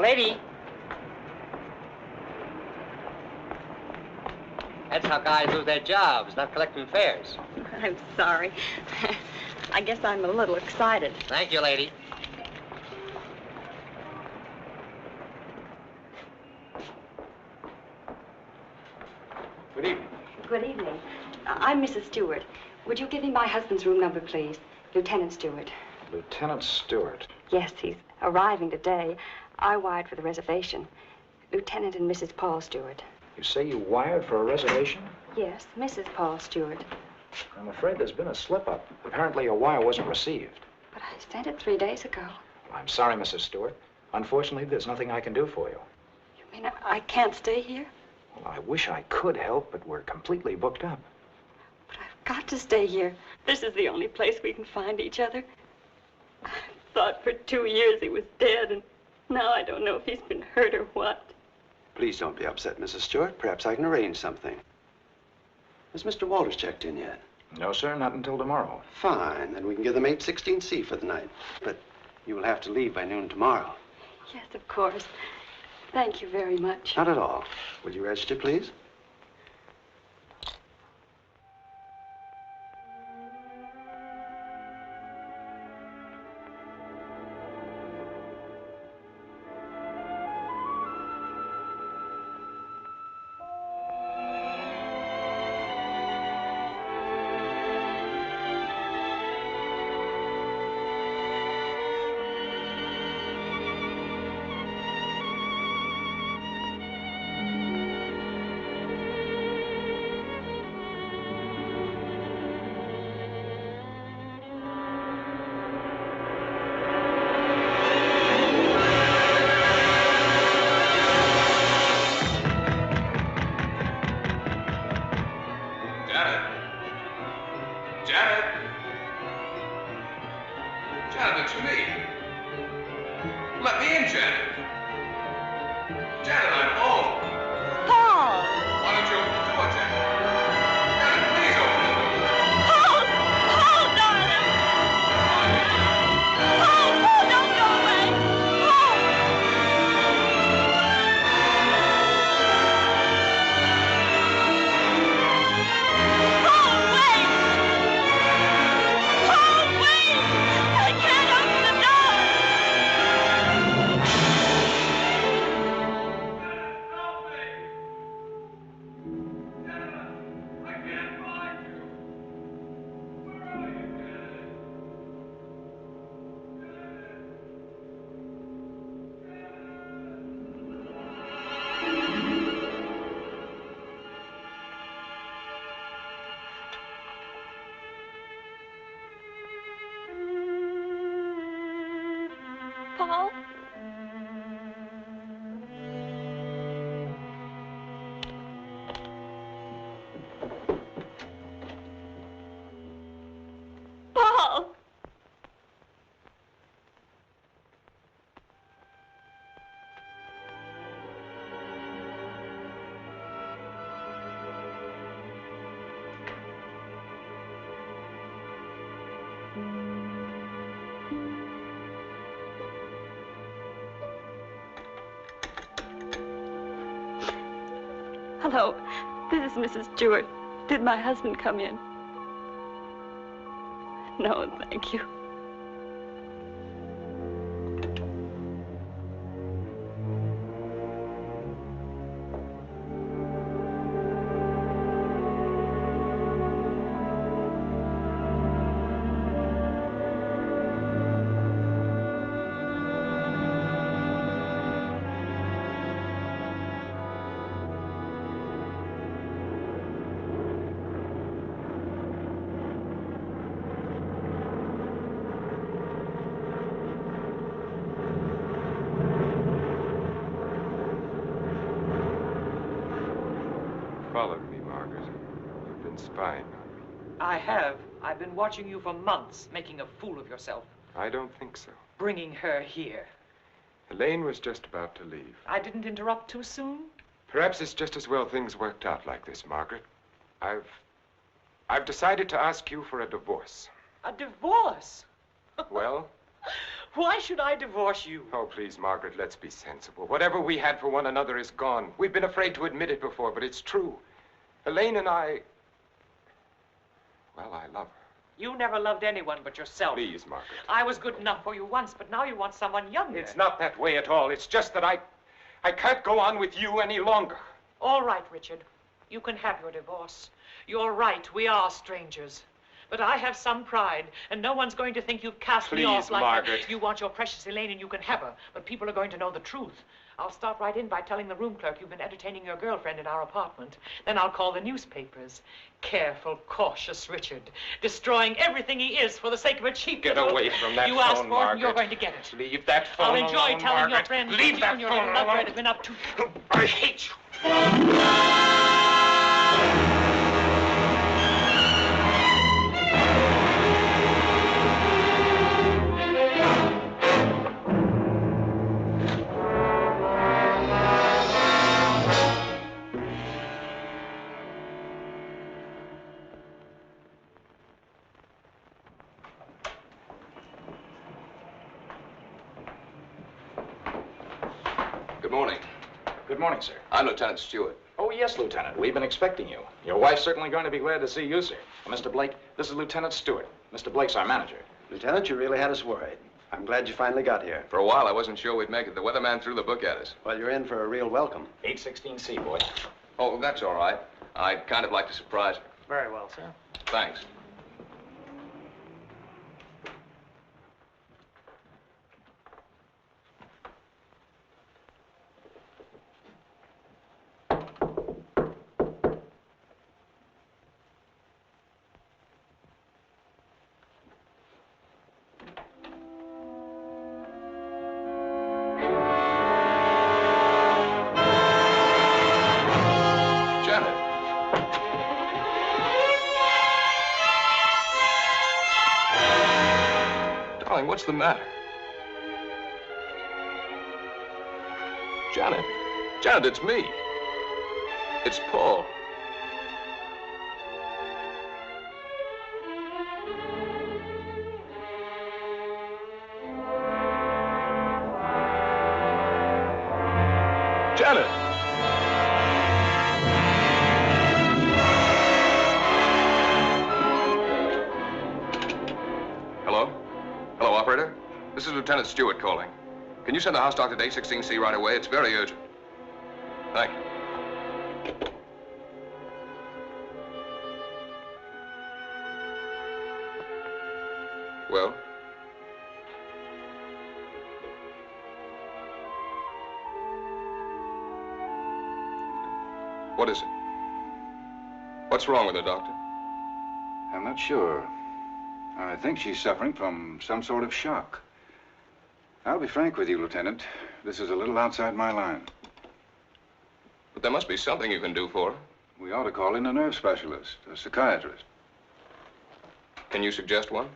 lady. That's how guys lose their jobs, not collecting fares. I'm sorry. I guess I'm a little excited. Thank you, lady. Good evening. Good evening. I'm Mrs. Stewart. Would you give me my husband's room number, please? Lieutenant Stewart. Lieutenant Stewart. Yes, he's arriving today. I wired for the reservation. Lieutenant and Mrs. Paul Stewart. You say you wired for a reservation? Yes, Mrs. Paul Stewart. I'm afraid there's been a slip-up. Apparently your wire wasn't received. But I sent it 3 days ago. I'm sorry, Mrs. Stewart. Unfortunately, there's nothing I can do for you. You mean I can't stay here? Well, I wish I could help, but we're completely booked up. But I've got to stay here. This is the only place we can find each other. I thought for 2 years he was dead, and now I don't know if he's been hurt or what. Please don't be upset, Mrs. Stewart. Perhaps I can arrange something. Has Mr. Walters checked in yet? No, sir, not until tomorrow. Fine, then we can give them 816C for the night. But you will have to leave by noon tomorrow. Yes, of course. Thank you very much. Not at all. Will you register, please? Paul? Paul! Hello, this is Mrs. Stewart. Did my husband come in? No, thank you. Followed me, Margaret. You've been spying on me. I have. I've been watching you for months, making a fool of yourself. I don't think so. Bringing her here. Elaine was just about to leave. I didn't interrupt too soon? Perhaps it's just as well things worked out like this, Margaret. I've decided to ask you for a divorce. A divorce? Well? Why should I divorce you? Oh, please, Margaret, let's be sensible. Whatever we had for one another is gone. We've been afraid to admit it before, but it's true. Elaine and I... Well, I love her. You never loved anyone but yourself. Please, Margaret. I was good enough for you once, but now you want someone younger. It's not that way at all. It's just that I can't go on with you any longer. All right, Richard. You can have your divorce. You're right, we are strangers. But I have some pride, and no one's going to think you've cast me off like Margaret. that. You want your precious Elaine, and you can have her, but people are going to know the truth. I'll start right in by telling the room clerk you've been entertaining your girlfriend in our apartment. Then I'll call the newspapers. Careful, cautious Richard, destroying everything he is for the sake of a cheap... Get away from that You phone, asked for it, Margaret. and you're going to get it. Leave that phone I'll alone, enjoy telling your Margaret. friends that Leave you that and your phone little love alone. have been up to... I hate you. Good morning. Good morning, sir. I'm Lieutenant Stewart. Oh, yes, Lieutenant. We've been expecting you. Your wife's certainly going to be glad to see you, sir. Mr. Blake, this is Lieutenant Stewart. Mr. Blake's our manager. Lieutenant, you really had us worried. I'm glad you finally got here. For a while, I wasn't sure we'd make it. The weatherman threw the book at us. Well, you're in for a real welcome. 816C, boy. Oh, that's all right. I'd kind of like to surprise her. Very well, sir. Thanks. Darling, what's the matter? Janet. Janet, it's me. It's Paul. Janet! Hello? Hello, operator? This is Lieutenant Stewart calling. Can you send the house doctor to 816C right away? It's very urgent. Thank you. Well? What is it? What's wrong with her, Doctor? I'm not sure. I think she's suffering from some sort of shock. I'll be frank with you, Lieutenant. This is a little outside my line. But there must be something you can do for her. We ought to call in a nerve specialist, a psychiatrist. Can you suggest one?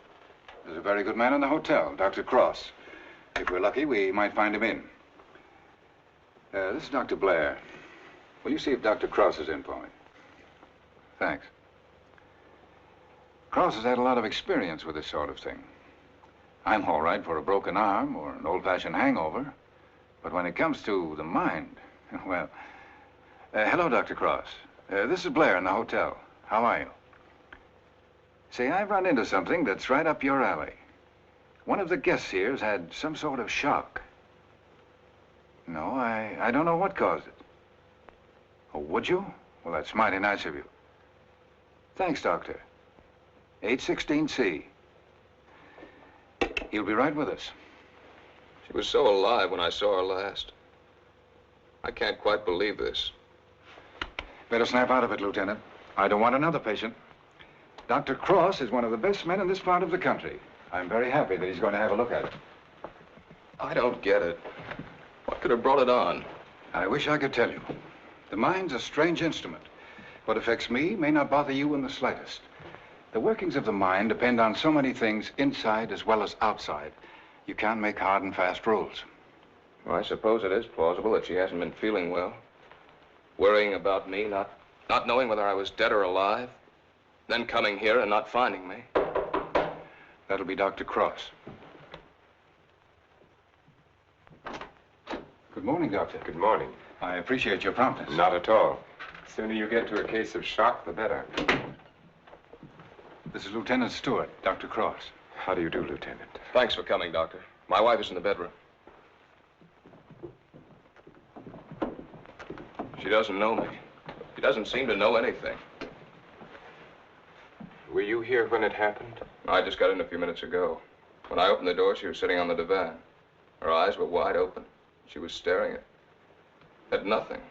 There's a very good man in the hotel, Dr. Cross. If we're lucky, we might find him in. This is Dr. Blair. Will you see if Dr. Cross is in for me? Thanks. Cross has had a lot of experience with this sort of thing. I'm all right for a broken arm or an old-fashioned hangover. But when it comes to the mind, well... hello, Dr. Cross. This is Blair in the hotel. How are you? Say, I've run into something that's right up your alley. One of the guests here's had some sort of shock. No, I don't know what caused it. Oh, would you? Well, that's mighty nice of you. Thanks, Doctor. 816C. He'll be right with us. She was so alive when I saw her last. I can't quite believe this. Better snap out of it, Lieutenant. I don't want another patient. Dr. Cross is one of the best men in this part of the country. I'm very happy that he's going to have a look at it. I don't get it. What could have brought it on? I wish I could tell you. The mind's a strange instrument. What affects me may not bother you in the slightest. The workings of the mind depend on so many things inside as well as outside. You can't make hard and fast rules. Well, I suppose it is plausible that she hasn't been feeling well. Worrying about me, not knowing whether I was dead or alive. Then coming here and not finding me. That'll be Dr. Cross. Good morning, Doctor. Good morning. I appreciate your promptness. Not at all. The sooner you get to a case of shock, the better. This is Lieutenant Stewart, Dr. Cross. How do you do, Lieutenant? Thanks for coming, Doctor. My wife is in the bedroom. She doesn't know me. She doesn't seem to know anything. Were you here when it happened? I just got in a few minutes ago. When I opened the door, she was sitting on the divan. Her eyes were wide open. She was staring at nothing.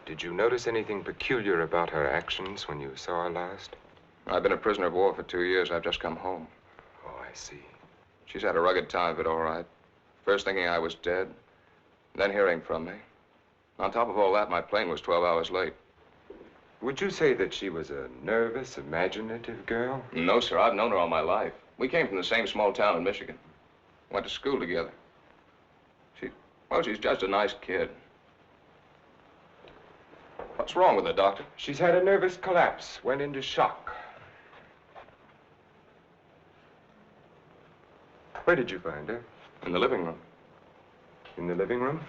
Did you notice anything peculiar about her actions when you saw her last? I've been a prisoner of war for 2 years. I've just come home. Oh, I see. She's had a rugged time of it, all right. First thinking I was dead, then hearing from me. On top of all that, my plane was 12 hours late. Would you say that she was a nervous, imaginative girl? No, sir. I've known her all my life. We came from the same small town in Michigan. Went to school together. She's just a nice kid. What's wrong with her, Doctor? She's had a nervous collapse, went into shock. Where did you find her? In the living room. In the living room?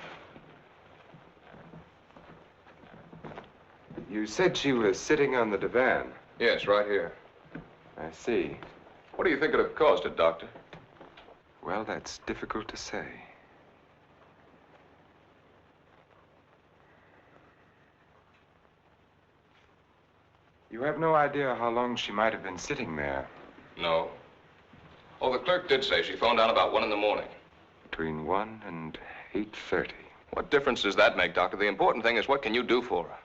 You said she was sitting on the divan. Yes, right here. I see. What do you think could have caused it, Doctor? Well, that's difficult to say. You have no idea how long she might have been sitting there. No. Oh, the clerk did say she phoned down about 1 in the morning. Between 1 and 8:30. What difference does that make, Doctor? The important thing is what can you do for her?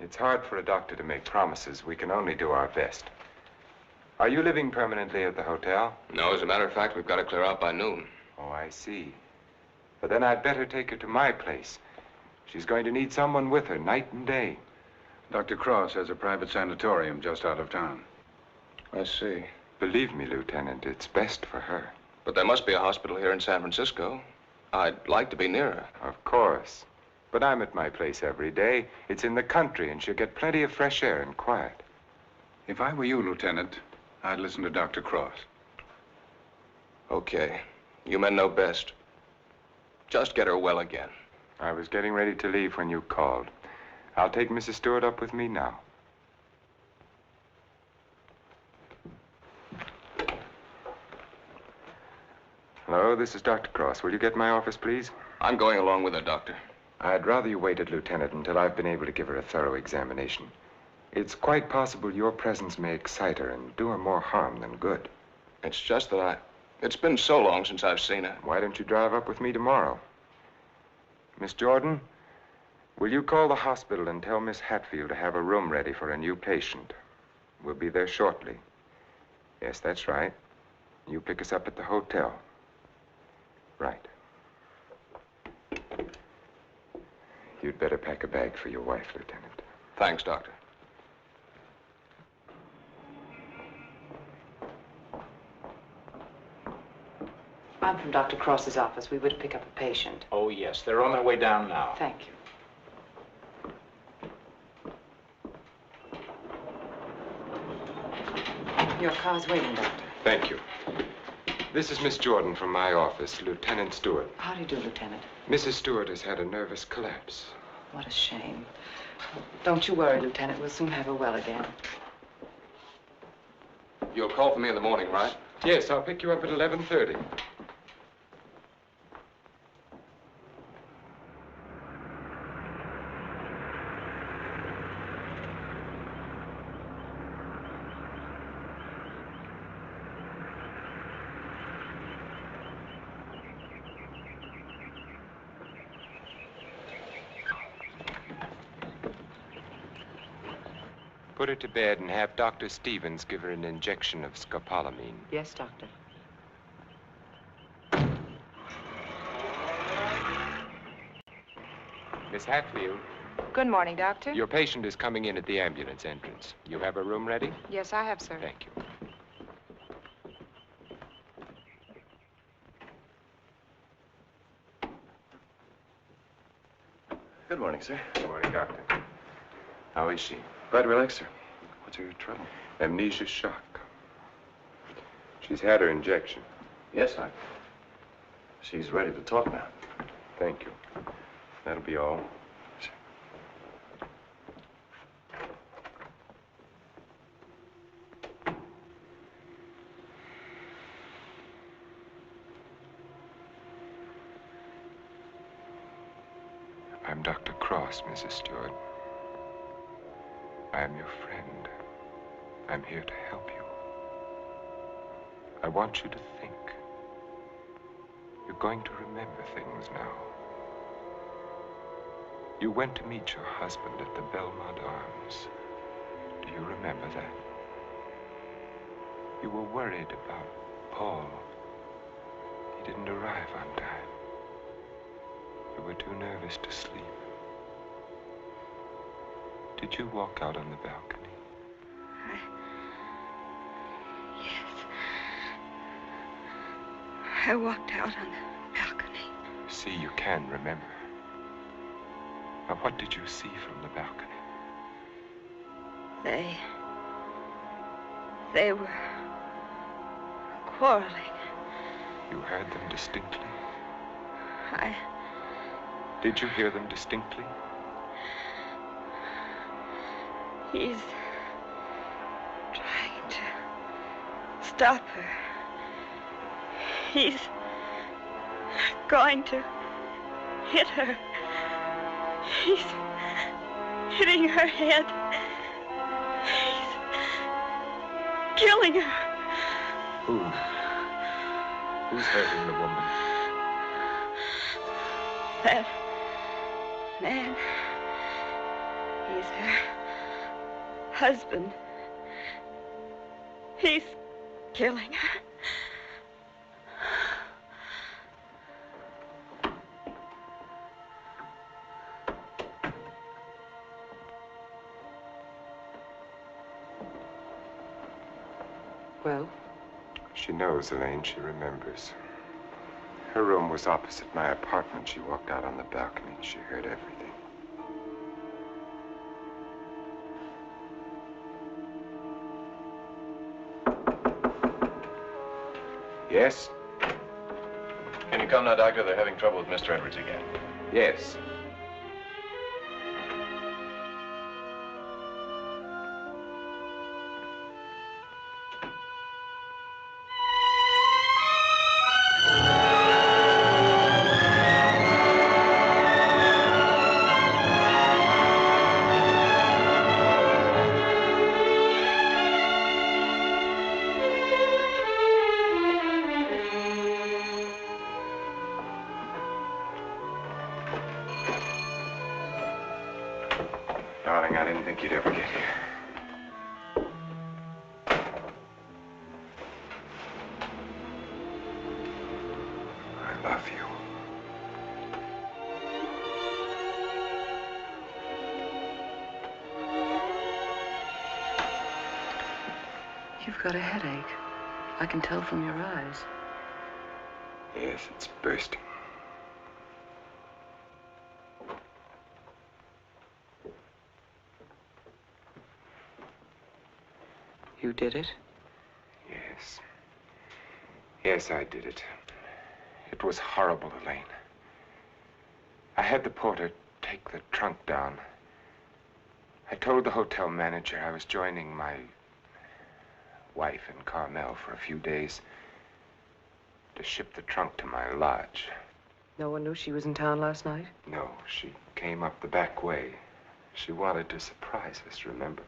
It's hard for a doctor to make promises. We can only do our best. Are you living permanently at the hotel? No, as a matter of fact, we've got to clear out by noon. Oh, I see. But then I'd better take her to my place. She's going to need someone with her night and day. Dr. Cross has a private sanatorium just out of town. I see. Believe me, Lieutenant, it's best for her. But there must be a hospital here in San Francisco. I'd like to be near her. Of course. But I'm at my place every day. It's in the country, and she'll get plenty of fresh air and quiet. If I were you, Lieutenant, I'd listen to Dr. Cross. Okay. You men know best. Just get her well again. I was getting ready to leave when you called. I'll take Mrs. Stewart up with me now. Hello, this is Dr. Cross. Will you get my office, please? I'm going along with her, Doctor. I'd rather you waited, Lieutenant, until I've been able to give her a thorough examination. It's quite possible your presence may excite her and do her more harm than good. It's just that it's been so long since I've seen her. Why don't you drive up with me tomorrow? Miss Jordan, will you call the hospital and tell Miss Hatfield to have a room ready for a new patient? We'll be there shortly. Yes, that's right. You pick us up at the hotel. Right. You'd better pack a bag for your wife, Lieutenant. Thanks, Doctor. I'm from Dr. Cross's office. We were to pick up a patient. Oh, yes. They're on their way down now. Thank you. Your car's waiting, Doctor. Thank you. This is Miss Jordan from my office, Lieutenant Stewart. How do you do, Lieutenant? Mrs. Stewart has had a nervous collapse. What a shame. Don't you worry, Lieutenant. We'll soon have her well again. You'll call for me in the morning, right? Yes, I'll pick you up at 11:30. Put her to bed and have Dr. Stevens give her an injection of scopolamine. Yes, Doctor. Miss Hatfield, Good morning, Doctor. your patient is coming in at the ambulance entrance. You have a room ready? Yes, I have, sir. Thank you. Good morning, sir. Good morning, Doctor. How is she? Quite relaxed, sir. What's her trouble? Amnesia shock. She's had her injection. Yes, Doctor. She's ready to talk now. Thank you. That'll be all. I'm Dr. Cross, Mrs. Stewart. I am your friend. I'm here to help you. I want you to think. You're going to remember things now. You went to meet your husband at the Belmont Arms. Do you remember that? You were worried about Paul. He didn't arrive on time. You were too nervous to sleep. Did you walk out on the balcony? Yes. I walked out on the balcony. See, you can remember. Now, what did you see from the balcony? They were quarreling. You heard them distinctly? I... Did you hear them distinctly? He's trying to stop her. He's going to hit her. He's hitting her head. He's killing her. Who? Who's hurting the woman? That man. He's her husband. He's killing her. Well? She knows, Elaine. She remembers. Her room was opposite my apartment. She walked out on the balcony. She heard everything. Yes? Can you come now, Doctor? They're having trouble with Mr. Edwards again. Yes. Darling, I didn't think you'd ever get here. I love you. You've got a headache. I can tell from your eyes. Yes, it's bursting. You did it? Yes. Yes, I did it. It was horrible, Elaine. I had the porter take the trunk down. I told the hotel manager I was joining my wife in Carmel for a few days to ship the trunk to my lodge. No one knew she was in town last night? No, she came up the back way. She wanted to surprise us, remember?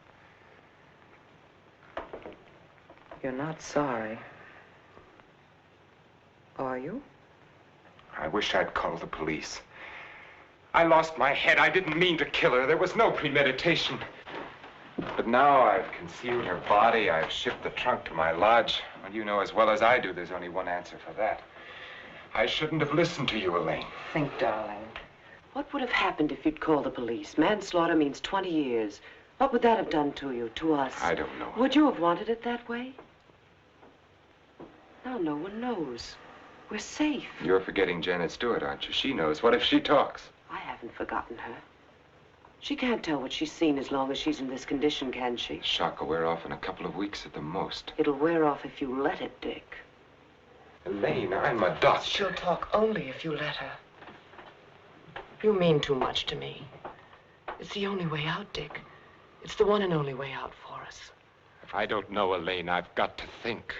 You're not sorry. Are you? I wish I'd called the police. I lost my head. I didn't mean to kill her. There was no premeditation. But now I've concealed her body. I've shipped the trunk to my lodge. Well, you know as well as I do there's only one answer for that. I shouldn't have listened to you, Elaine. Think, darling. What would have happened if you'd called the police? Manslaughter means 20 years. What would that have done to you, to us? I don't know. Would you have wanted it that way? Now no one knows. We're safe. You're forgetting Janet Stewart, aren't you? She knows. What if she talks? I haven't forgotten her. She can't tell what she's seen as long as she's in this condition, can she? The shock will wear off in a couple of weeks at the most. It'll wear off if you let it, Dick. Elaine, I'm a doctor. She'll talk only if you let her. You mean too much to me. It's the only way out, Dick. It's the one and only way out for us. If I don't know, Elaine, I've got to think.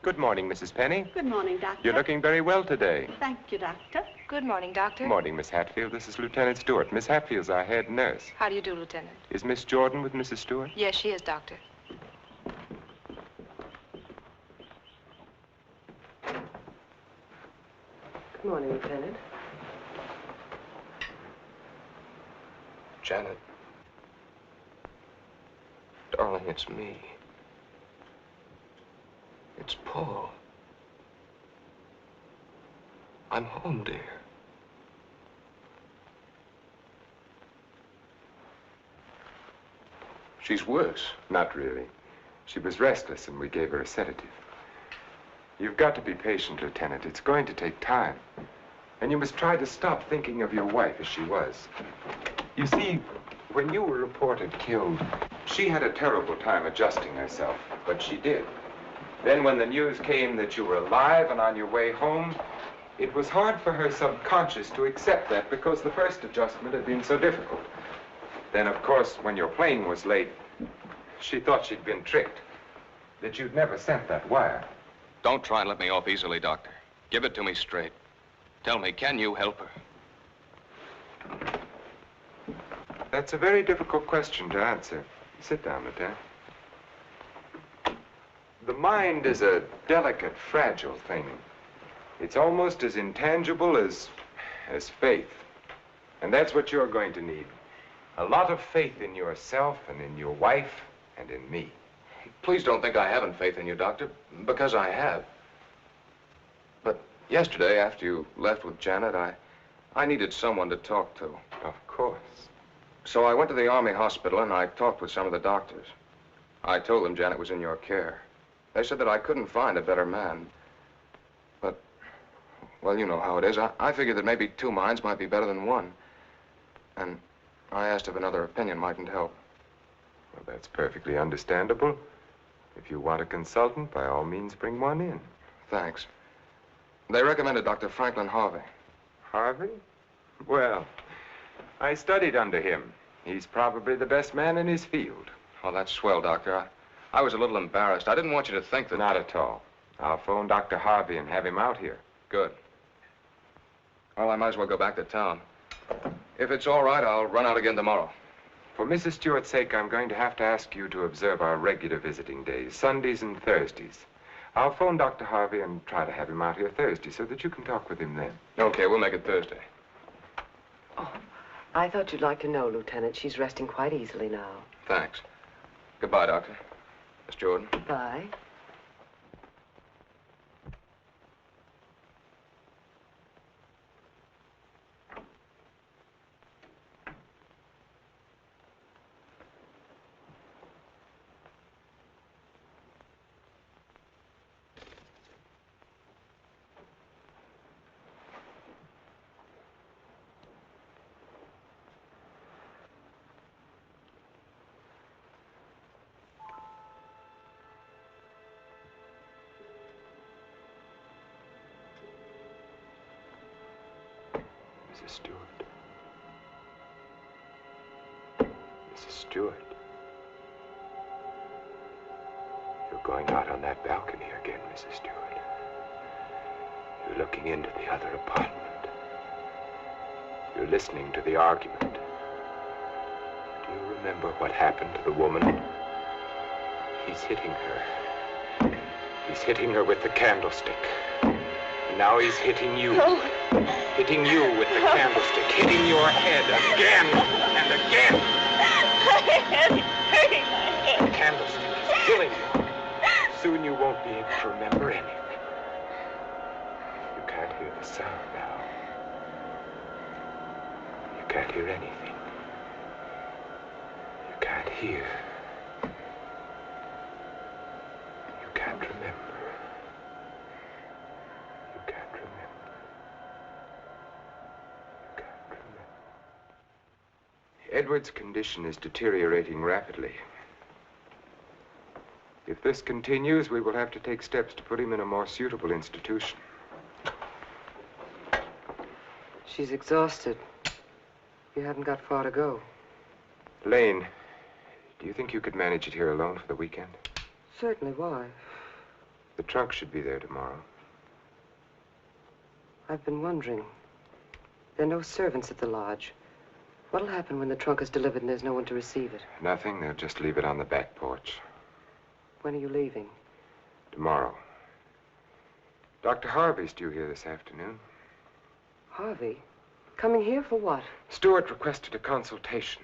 Good morning, Mrs. Penny. Good morning, Doctor. You're looking very well today. Thank you, Doctor. Good morning, Doctor. Good morning, Miss Hatfield. This is Lieutenant Stewart. Miss Hatfield's our head nurse. How do you do, Lieutenant? Is Miss Jordan with Mrs. Stewart? Yes, she is, Doctor. Good morning, Lieutenant. Janet. Darling, it's me. It's Paul. I'm home, dear. She's worse. Not really. She was restless, and we gave her a sedative. You've got to be patient, Lieutenant. It's going to take time. And you must try to stop thinking of your wife as she was. You see, when you were reported killed, she had a terrible time adjusting herself, but she did. Then when the news came that you were alive and on your way home, it was hard for her subconscious to accept that because the first adjustment had been so difficult. Then, of course, when your plane was late, she thought she'd been tricked, that you'd never sent that wire. Don't try and let me off easily, Doctor. Give it to me straight. Tell me, can you help her? That's a very difficult question to answer. Sit down, Lieutenant. The mind is a delicate, fragile thing. It's almost as intangible as faith. And that's what you're going to need. A lot of faith in yourself and in your wife and in me. Please don't think I haven't faith in you, Doctor, because I have. But yesterday, after you left with Janet, I needed someone to talk to. Of course. So I went to the Army hospital and I talked with some of the doctors. I told them Janet was in your care. They said that I couldn't find a better man. But, well, you know how it is. I figured that maybe two minds might be better than one. And I asked if another opinion mightn't help. Well, that's perfectly understandable. If you want a consultant, by all means, bring one in. Thanks. They recommended Dr. Franklin Harvey. Harvey? Well, I studied under him. He's probably the best man in his field. Oh, that's swell, Doctor. I was a little embarrassed. I didn't want you to think that... Not at all. I'll phone Dr. Harvey and have him out here. Good. Well, I might as well go back to town. If it's all right, I'll run out again tomorrow. For Mrs. Stewart's sake, I'm going to have to ask you to observe our regular visiting days, Sundays and Thursdays. I'll phone Dr. Harvey and try to have him out here Thursday so that you can talk with him then. Okay, we'll make it Thursday. Oh, I thought you'd like to know, Lieutenant. She's resting quite easily now. Thanks. Goodbye, Doctor. Miss Jordan. Bye. Mrs. Stewart. Mrs. Stewart. You're going out on that balcony again, Mrs. Stewart. You're looking into the other apartment. You're listening to the argument. Do you remember what happened to the woman? He's hitting her. He's hitting her with the candlestick. And now he's hitting you. No. Hitting you with the candlestick, hitting your head again and again. My head is hurting my head. The candlestick is killing you. Soon you won't be able to remember anything. You can't hear the sound now. You can't hear anything. You can't hear. You can't remember. Edward's condition is deteriorating rapidly. If this continues, we will have to take steps to put him in a more suitable institution. She's exhausted. You haven't got far to go. Lane, do you think you could manage it here alone for the weekend? Certainly. Why? The trunk should be there tomorrow. I've been wondering. There are no servants at the lodge. What'll happen when the trunk is delivered and there's no one to receive it? Nothing. They'll just leave it on the back porch. When are you leaving? Tomorrow. Dr. Harvey's due here this afternoon. Harvey? Coming here for what? Stewart requested a consultation.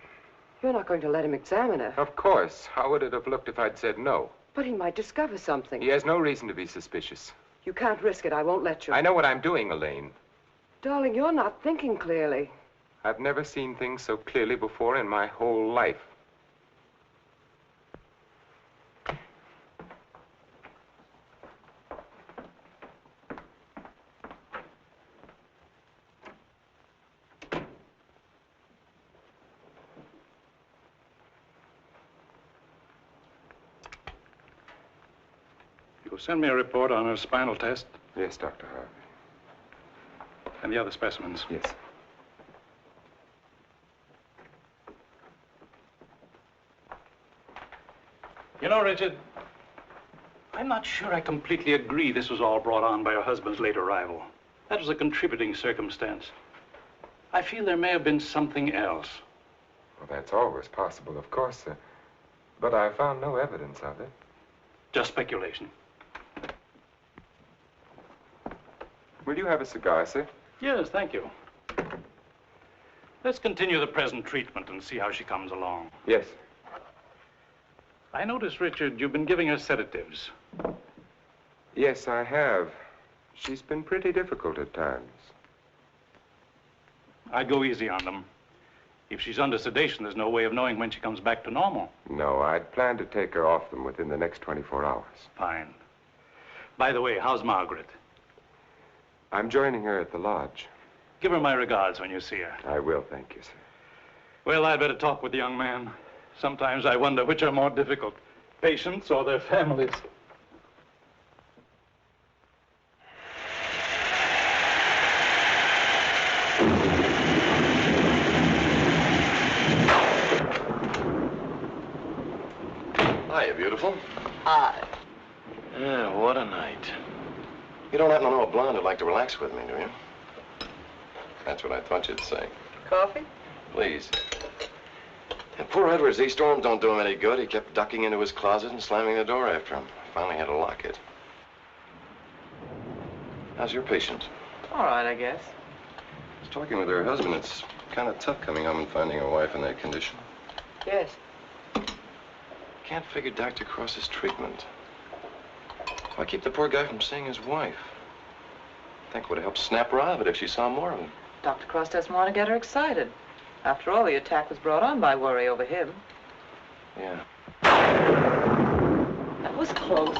You're not going to let him examine her. Of course. How would it have looked if I'd said no? But he might discover something. He has no reason to be suspicious. You can't risk it. I won't let you. I know what I'm doing, Elaine. Darling, you're not thinking clearly. I've never seen things so clearly before in my whole life. You'll send me a report on her spinal test Yes, Dr. Harvey. and the other specimens. Yes. You know, Richard, I'm not sure I completely agree this was all brought on by her husband's late arrival. That was a contributing circumstance. I feel there may have been something else. Well, that's always possible, of course, sir. But I found no evidence of it. Just speculation. Will you have a cigar, sir? Yes, thank you. Let's continue the present treatment and see how she comes along. Yes. I notice, Richard, you've been giving her sedatives. Yes, I have. She's been pretty difficult at times. I'd go easy on them. If she's under sedation, there's no way of knowing when she comes back to normal. No, I'd planned to take her off them within the next 24 hours. Fine. By the way, how's Margaret? I'm joining her at the lodge. Give her my regards when you see her. I will, thank you, sir. Well, I'd better talk with the young man. Sometimes I wonder which are more difficult, patients or their families. Hiya, beautiful. Hi. Yeah, what a night. You don't happen to know a blonde who'd like to relax with me, do you? That's what I thought you'd say. Coffee? Please. And poor Edwards, these storms don't do him any good. He kept ducking into his closet and slamming the door after him. I finally had to lock it. How's your patient? All right, I guess. I was talking with her husband. It's kind of tough coming home and finding a wife in that condition. Yes. Can't figure Dr. Cross's treatment. Why keep the poor guy from seeing his wife? I think it would have helped snap her out of it if she saw more of him. Dr. Cross doesn't want to get her excited. After all, the attack was brought on by worry over him. Yeah. That was close.